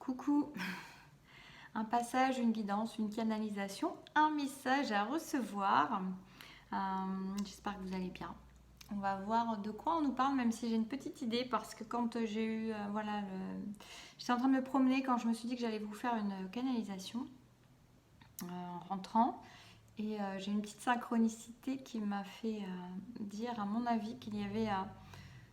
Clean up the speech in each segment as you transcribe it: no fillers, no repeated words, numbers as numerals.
Coucou, un passage, une guidance, une canalisation, un message à recevoir. J'espère que vous allez bien. On va voir de quoi on nous parle, même si j'ai une petite idée, parce que quand j'ai eu, j'étais en train de me promener quand je me suis dit que j'allais vous faire une canalisation en rentrant. Et j'ai une petite synchronicité qui m'a fait dire, à mon avis, qu'il y avait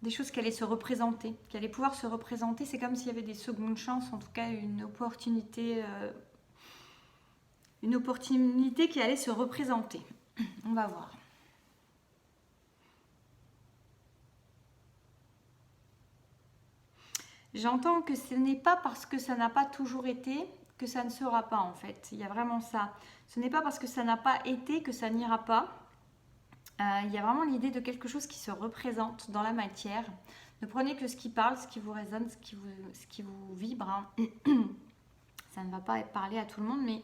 des choses qui allaient se représenter, qui allaient pouvoir se représenter. C'est comme s'il y avait des secondes chances, en tout cas une opportunité qui allait se représenter. On va voir. J'entends que ce n'est pas parce que ça n'a pas toujours été que ça ne sera pas, en fait. Il y a vraiment ça. Ce n'est pas parce que ça n'a pas été que ça n'ira pas. Il y a vraiment l'idée de quelque chose qui se représente dans la matière. Ne prenez que ce qui parle, ce qui vous résonne, ce qui vous vibre. Hein. Ça ne va pas parler à tout le monde, mais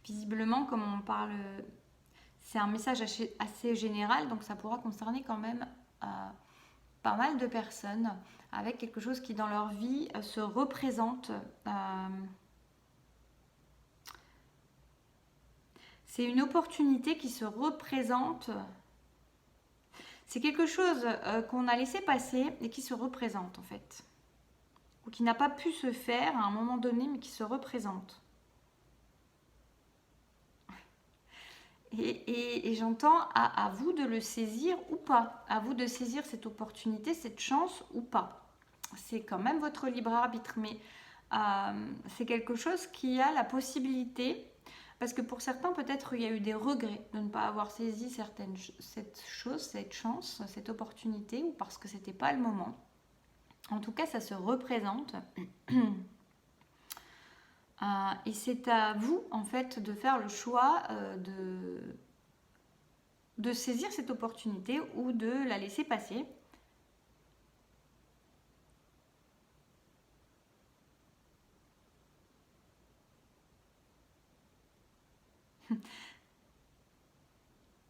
visiblement, comme on parle, c'est un message assez général, donc ça pourra concerner quand même pas mal de personnes avec quelque chose qui dans leur vie se représente. C'est une opportunité qui se représente. C'est quelque chose qu'on a laissé passer et qui se représente en fait. Ou qui n'a pas pu se faire à un moment donné, mais qui se représente. Et j'entends à vous de le saisir ou pas. À vous de saisir cette opportunité, cette chance ou pas. C'est quand même votre libre arbitre, mais c'est quelque chose qui a la possibilité. Parce que pour certains, peut-être il y a eu des regrets de ne pas avoir saisi cette chose, cette chance, cette opportunité, ou parce que c'était pas le moment. En tout cas, ça se représente. Et c'est à vous, en fait, de faire le choix de saisir cette opportunité ou de la laisser passer.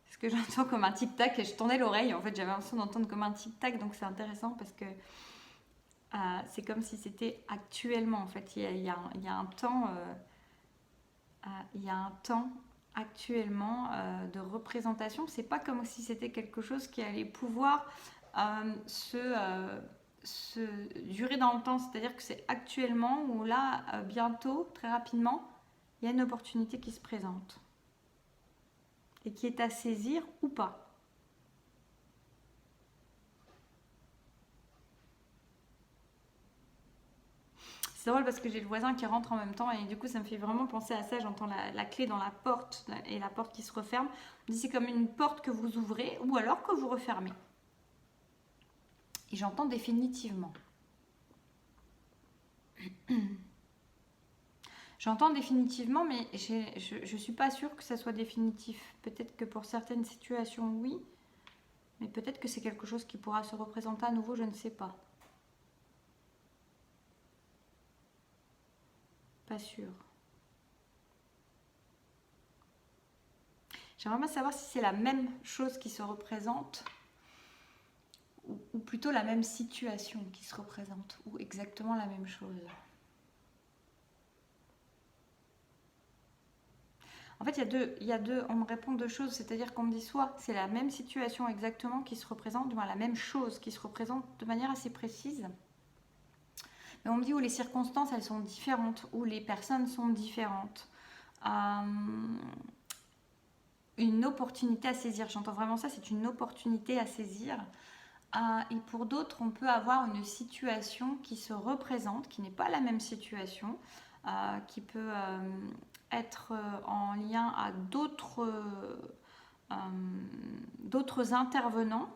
Ce que j'entends comme un tic-tac, et je tournais l'oreille, en fait, j'avais l'impression d'entendre comme un tic-tac, donc c'est intéressant parce que c'est comme si c'était actuellement, en fait. Il y a un temps... il y a un temps actuellement de représentation. C'est pas comme si c'était quelque chose qui allait pouvoir se durer dans le temps. C'est-à-dire que c'est actuellement ou là, bientôt, très rapidement, il y a une opportunité qui se présente et qui est à saisir ou pas. C'est drôle parce que j'ai le voisin qui rentre en même temps et du coup ça me fait vraiment penser à ça. J'entends la clé dans la porte et la porte qui se referme. On dit c'est comme une porte que vous ouvrez ou alors que vous refermez. Et j'entends définitivement. J'entends définitivement, mais je ne suis pas sûre que ça soit définitif. Peut-être que pour certaines situations, oui. Mais peut-être que c'est quelque chose qui pourra se représenter à nouveau, je ne sais pas. Pas sûre. J'aimerais bien savoir si c'est la même chose qui se représente ou plutôt la même situation qui se représente ou exactement la même chose. En fait, il y a deux, on me répond deux choses, c'est-à-dire qu'on me dit soit c'est la même situation exactement qui se représente, la même chose qui se représente de manière assez précise, mais on me dit où les circonstances elles sont différentes, où les personnes sont différentes. Une opportunité à saisir, j'entends vraiment ça, c'est une opportunité à saisir. Et pour d'autres, on peut avoir une situation qui se représente, qui n'est pas la même situation, qui peut être en lien à d'autres intervenants,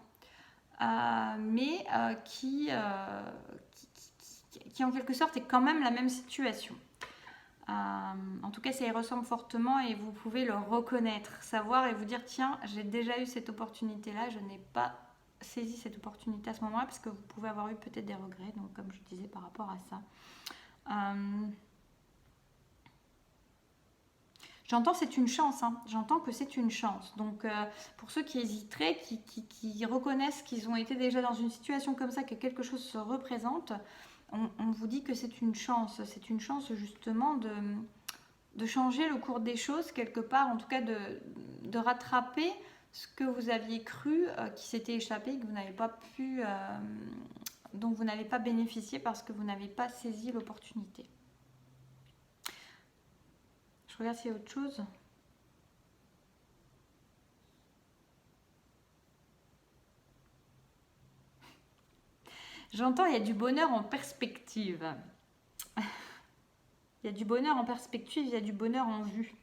mais qui en quelque sorte est quand même la même situation. En tout cas, ça y ressemble fortement et vous pouvez le reconnaître, savoir et vous dire tiens, j'ai déjà eu cette opportunité-là, je n'ai pas saisi cette opportunité à ce moment-là parce que vous pouvez avoir eu peut-être des regrets, donc comme je disais par rapport à ça. J'entends c'est une chance, hein. J'entends que c'est une chance. Donc pour ceux qui hésiteraient, qui reconnaissent qu'ils ont été déjà dans une situation comme ça, que quelque chose se représente, on vous dit que c'est une chance justement de changer le cours des choses quelque part, en tout cas de rattraper ce que vous aviez cru qui s'était échappé, que vous n'avez pas pu, dont vous n'avez pas bénéficié parce que vous n'avez pas saisi l'opportunité. Je regarde s'il y a autre chose. J'entends, il y a du bonheur en perspective. Il y a du bonheur en perspective, il y a du bonheur en vue.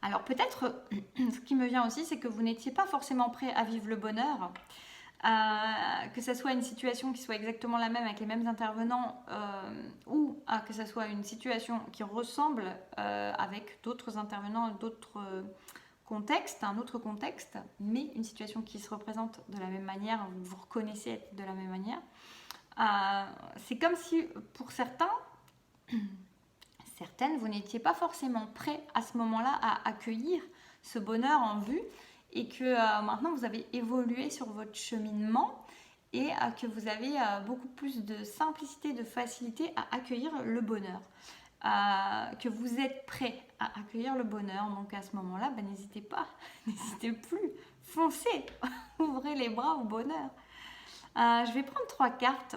Alors peut-être, ce qui me vient aussi, c'est que vous n'étiez pas forcément prêt à vivre le bonheur. Que ce soit une situation qui soit exactement la même avec les mêmes intervenants ou que ce soit une situation qui ressemble avec d'autres intervenants, d'autres contexte, un autre contexte, mais une situation qui se représente de la même manière, vous reconnaissez être de la même manière. C'est comme si, pour certaines, vous n'étiez pas forcément prêt à ce moment-là à accueillir ce bonheur en vue et que maintenant vous avez évolué sur votre cheminement et que vous avez beaucoup plus de simplicité, de facilité à accueillir le bonheur. Que vous êtes prêt à accueillir le bonheur. Donc à ce moment-là, n'hésitez pas, n'hésitez plus, foncez, ouvrez les bras au bonheur. Je vais prendre 3 cartes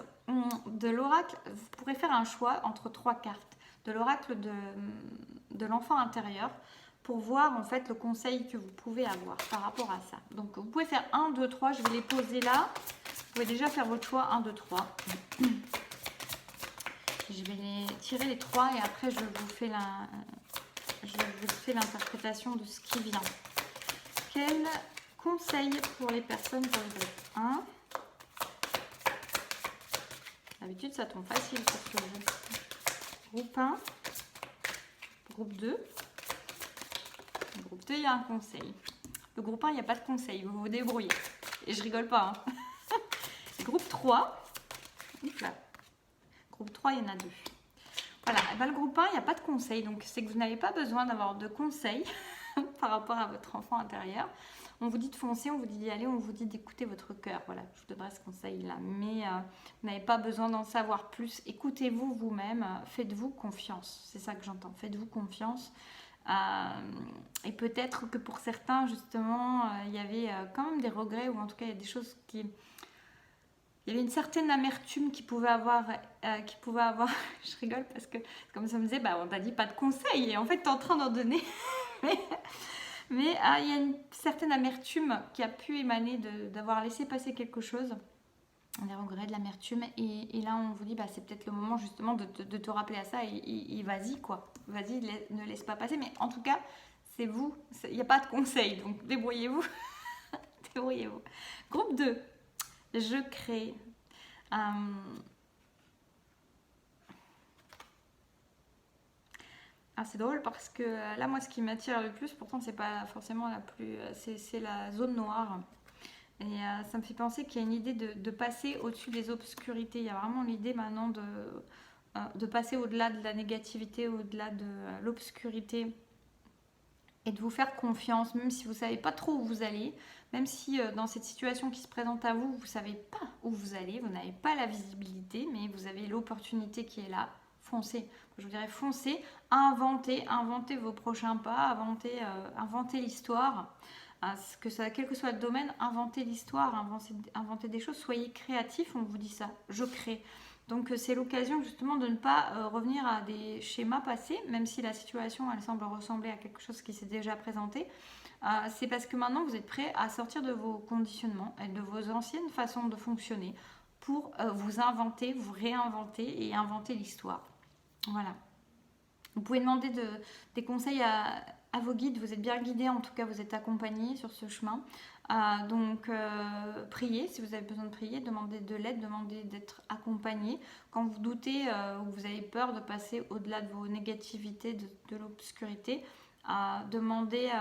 de l'oracle. Vous pourrez faire un choix entre 3 cartes de l'oracle de l'enfant intérieur pour voir en fait le conseil que vous pouvez avoir par rapport à ça. Donc vous pouvez faire 1, 2, 3, je vais les poser là. Vous pouvez déjà faire votre choix 1, 2, 3. Je vais les tirer les 3 et après je vous fais l'interprétation de ce qui vient. Quel conseil pour les personnes pour le groupe 1? D'habitude ça tombe facile pour ce jeu. Groupe 1, groupe 2. Groupe 2, il y a un conseil. Le groupe 1, il n'y a pas de conseil, vous vous débrouillez. Et je rigole pas. Hein. Groupe 3. Là. Groupe 3, il y en a 2. Voilà, et le groupe 1, il n'y a pas de conseil. Donc, c'est que vous n'avez pas besoin d'avoir de conseils par rapport à votre enfant intérieur. On vous dit de foncer, on vous dit d'y aller, on vous dit d'écouter votre cœur. Voilà, je vous donnerai ce conseil-là. Mais vous n'avez pas besoin d'en savoir plus. Écoutez-vous vous-même, faites-vous confiance. C'est ça que j'entends, faites-vous confiance. Et peut-être que pour certains, justement, il y avait quand même des regrets, ou en tout cas, il y a des choses qui... Il y avait une certaine amertume qui pouvait avoir... Je rigole parce que, comme ça me disait, on t'a dit pas de conseils, et en fait, tu es en train d'en donner. Mais il y a une certaine amertume qui a pu émaner d'avoir laissé passer quelque chose. Des regrets, de l'amertume. Et là, on vous dit, c'est peut-être le moment justement de te rappeler à ça. Et vas-y, quoi. Vas-y, ne laisse pas passer. Mais en tout cas, c'est vous. Il n'y a pas de conseil. Donc, débrouillez-vous. Débrouillez-vous. Groupe 2. Je crée. C'est drôle parce que là, moi, ce qui m'attire le plus, pourtant, c'est pas forcément la plus... C'est la zone noire. Et ça me fait penser qu'il y a une idée de passer au-dessus des obscurités. Il y a vraiment l'idée maintenant de passer au-delà de la négativité, au-delà de l'obscurité et de vous faire confiance, même si vous ne savez pas trop où vous allez, même si dans cette situation qui se présente à vous, vous ne savez pas où vous allez, vous n'avez pas la visibilité, mais vous avez l'opportunité qui est là. Foncez. Je vous dirais foncez, inventez vos prochains pas, inventez l'histoire. Quel que soit le domaine, inventez l'histoire, inventez des choses, soyez créatifs, on vous dit ça, je crée. Donc c'est l'occasion justement de ne pas revenir à des schémas passés, même si la situation elle semble ressembler à quelque chose qui s'est déjà présenté. C'est parce que maintenant vous êtes prêts à sortir de vos conditionnements et de vos anciennes façons de fonctionner pour vous inventer, vous réinventer et inventer l'histoire. Voilà. Vous pouvez demander des conseils à vos guides, vous êtes bien guidés, en tout cas vous êtes accompagnés sur ce chemin. Donc priez, si vous avez besoin de prier, demandez de l'aide, demandez d'être accompagné. Quand vous doutez ou vous avez peur de passer au-delà de vos négativités, de l'obscurité, demandez,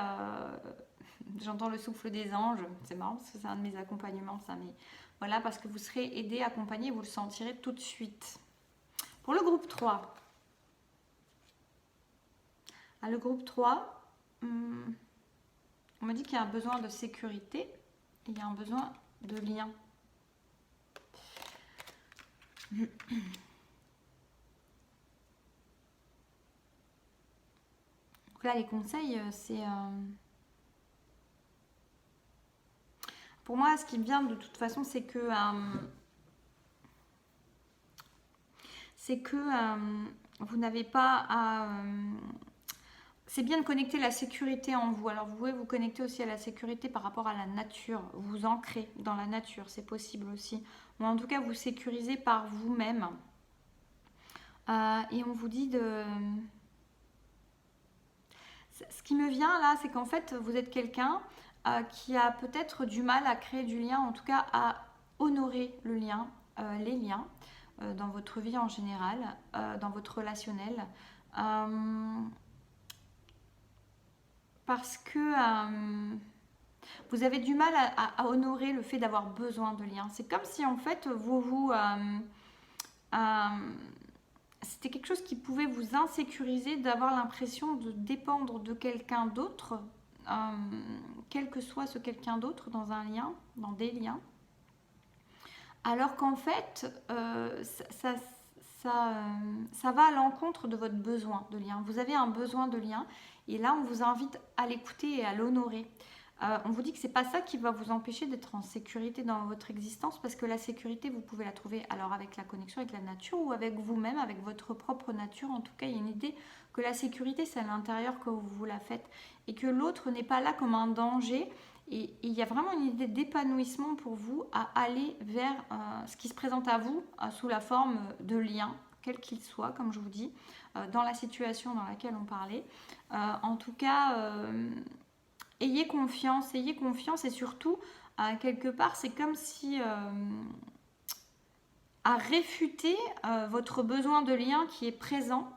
j'entends le souffle des anges, c'est marrant parce que c'est un de mes accompagnements ça, mais voilà, parce que vous serez aidé, accompagné, vous le sentirez tout de suite. Pour le groupe 3, le groupe 3, on me dit qu'il y a un besoin de sécurité et il y a un besoin de lien. Donc là, les conseils, c'est... Pour moi, ce qui me vient de toute façon, c'est que... vous n'avez pas à... c'est bien de connecter la sécurité en vous. Alors, vous pouvez vous connecter aussi à la sécurité par rapport à la nature. Vous ancrer dans la nature, c'est possible aussi. Ou en tout cas, vous sécuriser par vous-même. Et on vous dit de... Ce qui me vient là, c'est qu'en fait, vous êtes quelqu'un qui a peut-être du mal à créer du lien, en tout cas à honorer le lien, les liens dans votre vie en général, dans votre relationnel. Parce que vous avez du mal à honorer le fait d'avoir besoin de liens. C'est comme si en fait c'était quelque chose qui pouvait vous insécuriser d'avoir l'impression de dépendre de quelqu'un d'autre, quel que soit ce quelqu'un d'autre dans un lien, dans des liens. Alors qu'en fait, ça va à l'encontre de votre besoin de lien. Vous avez un besoin de lien et là, on vous invite à l'écouter et à l'honorer. On vous dit que c'est pas ça qui va vous empêcher d'être en sécurité dans votre existence, parce que la sécurité, vous pouvez la trouver alors avec la connexion avec la nature ou avec vous-même, avec votre propre nature. En tout cas, il y a une idée que la sécurité, c'est à l'intérieur que vous la faites et que l'autre n'est pas là comme un danger. Et il y a vraiment une idée d'épanouissement pour vous à aller vers ce qui se présente à vous sous la forme de lien, quel qu'il soit, comme je vous dis, dans la situation dans laquelle on parlait. En tout cas... ayez confiance et surtout, quelque part, c'est comme si à réfuter votre besoin de lien qui est présent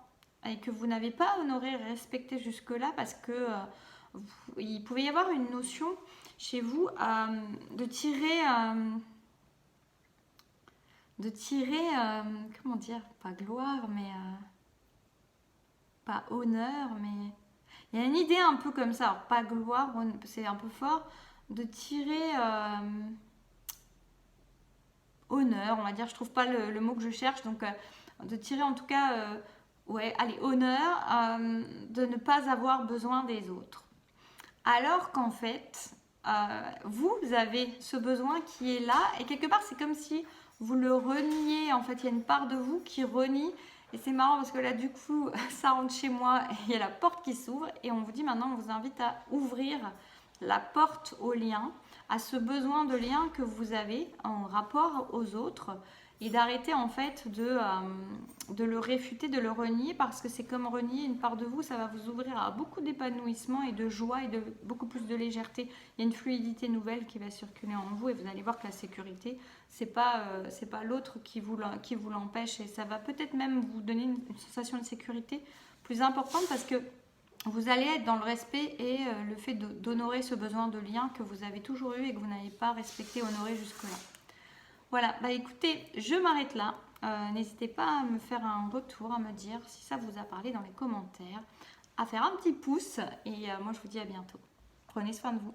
et que vous n'avez pas honoré et respecté jusque-là parce que il pouvait y avoir une notion chez vous de tirer, comment dire, pas gloire, mais pas honneur, mais... Il y a une idée un peu comme ça, alors pas gloire, c'est un peu fort, de tirer honneur, on va dire, je trouve pas le mot que je cherche, donc de tirer en tout cas, ouais, allez, honneur, de ne pas avoir besoin des autres. Alors qu'en fait, vous avez ce besoin qui est là, et quelque part c'est comme si vous le reniez, en fait il y a une part de vous qui renie. Et c'est marrant parce que là, du coup, ça rentre chez moi, il y a la porte qui s'ouvre et on vous dit maintenant, on vous invite à ouvrir la porte au lien, à ce besoin de lien que vous avez en rapport aux autres et d'arrêter en fait de le réfuter, de le renier parce que c'est comme renier une part de vous, ça va vous ouvrir à beaucoup d'épanouissement et de joie et de beaucoup plus de légèreté. Il y a une fluidité nouvelle qui va circuler en vous et vous allez voir que la sécurité, c'est pas l'autre qui vous l'empêche et ça va peut-être même vous donner une sensation de sécurité plus importante parce que vous allez être dans le respect et le fait d'honorer ce besoin de lien que vous avez toujours eu et que vous n'avez pas respecté, honoré jusque-là. Voilà, bah écoutez, je m'arrête là. N'hésitez pas à me faire un retour, à me dire si ça vous a parlé dans les commentaires, à faire un petit pouce et moi je vous dis à bientôt. Prenez soin de vous.